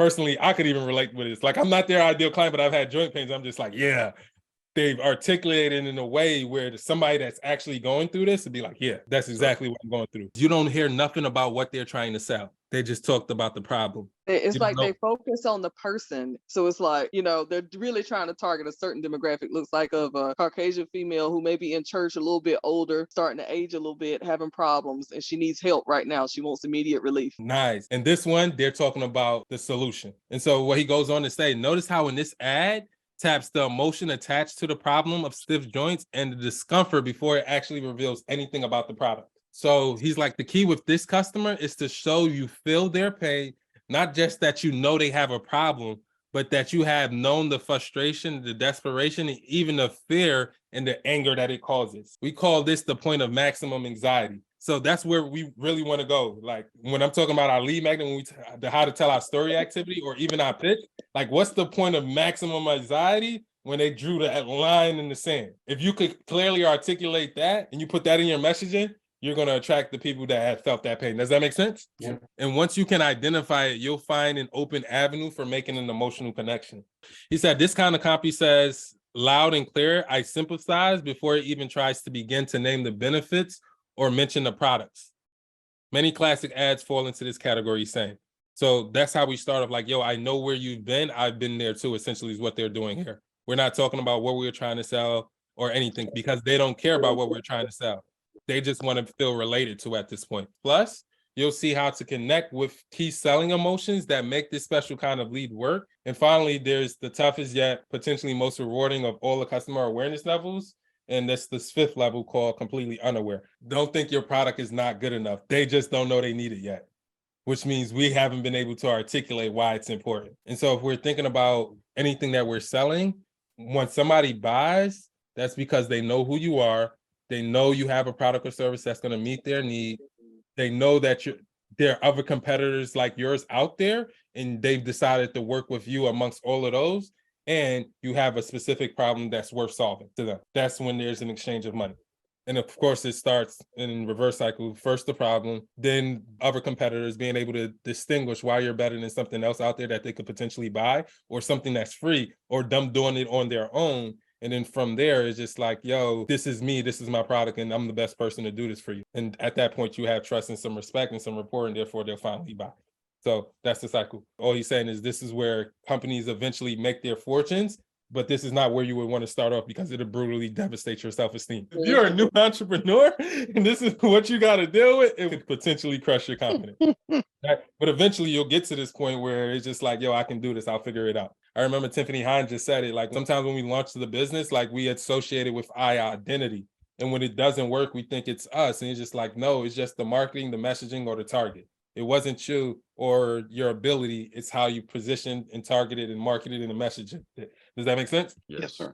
personally, I could even relate with this. Like, I'm not their ideal client, but I've had joint pains. I'm just like, yeah, they've articulated in a way where somebody that's actually going through this would be like, yeah, that's exactly what I'm going through. You don't hear nothing about what they're trying to sell. They just talked about the problem. It's like know, they focus on the person. So it's like, they're really trying to target a certain demographic. Looks like of a Caucasian female who may be in church a little bit older, starting to age a little bit, having problems, and she needs help right now. She wants immediate relief. Nice. And this one, they're talking about the solution. And so what he goes on to say, notice how in this ad, taps the emotion attached to the problem of stiff joints and the discomfort before it actually reveals anything about the product. So he's like, the key with this customer is to show you feel their pain, not just that you know they have a problem, but that you have known the frustration, the desperation, and even the fear and the anger that it causes. We call this the point of maximum anxiety. So that's where we really want to go. Like when I'm talking about our lead magnet, when the how to tell our story activity or even our pitch, like what's the point of maximum anxiety when they drew that line in the sand? If you could clearly articulate that and you put that in your messaging, you're going to attract the people that have felt that pain. Does that make sense? Yeah. And once you can identify it, you'll find an open avenue for making an emotional connection. He said, this kind of copy says loud and clear, I sympathize before it even tries to begin to name the benefits or mention the products. Many classic ads fall into this category, saying. So that's how we start off like, yo, I know where you've been. I've been there too, essentially is what they're doing here. We're not talking about what we're trying to sell or anything because they don't care about what we're trying to sell. They just want to feel related to at this point. Plus, you'll see how to connect with key selling emotions that make this special kind of lead work. And finally, there's the toughest yet potentially most rewarding of all the customer awareness levels. And that's this fifth level called completely unaware. Don't think your product is not good enough. They just don't know they need it yet, which means we haven't been able to articulate why it's important. And so if we're thinking about anything that we're selling, when somebody buys, that's because they know who you are. They know you have a product or service that's going to meet their need. They know that there are other competitors like yours out there, and they've decided to work with you amongst all of those. And you have a specific problem that's worth solving to them. That's when there's an exchange of money. And of course, it starts in reverse cycle. First the problem, then other competitors being able to distinguish why you're better than something else out there that they could potentially buy, or something that's free, or them doing it on their own. And then from there, it's just like, yo, this is me, this is my product, and I'm the best person to do this for you. And at that point, you have trust and some respect and some rapport, and therefore they'll finally buy. So that's the cycle. All he's saying is this is where companies eventually make their fortunes, but this is not where you would want to start off because it'll brutally devastate your self-esteem. If you're a new entrepreneur and this is what you got to deal with, it could potentially crush your confidence. Right? But eventually you'll get to this point where it's just like, yo, I can do this. I'll figure it out. I remember Tiffany Hines just said it, like sometimes when we launch the business, like we associate it with our identity. And when it doesn't work, we think it's us. And it's just like, no, it's just the marketing, the messaging, or the target. It wasn't you or your ability. It's how you positioned and targeted and marketed in the messaging. Does that make sense? Yes, sir.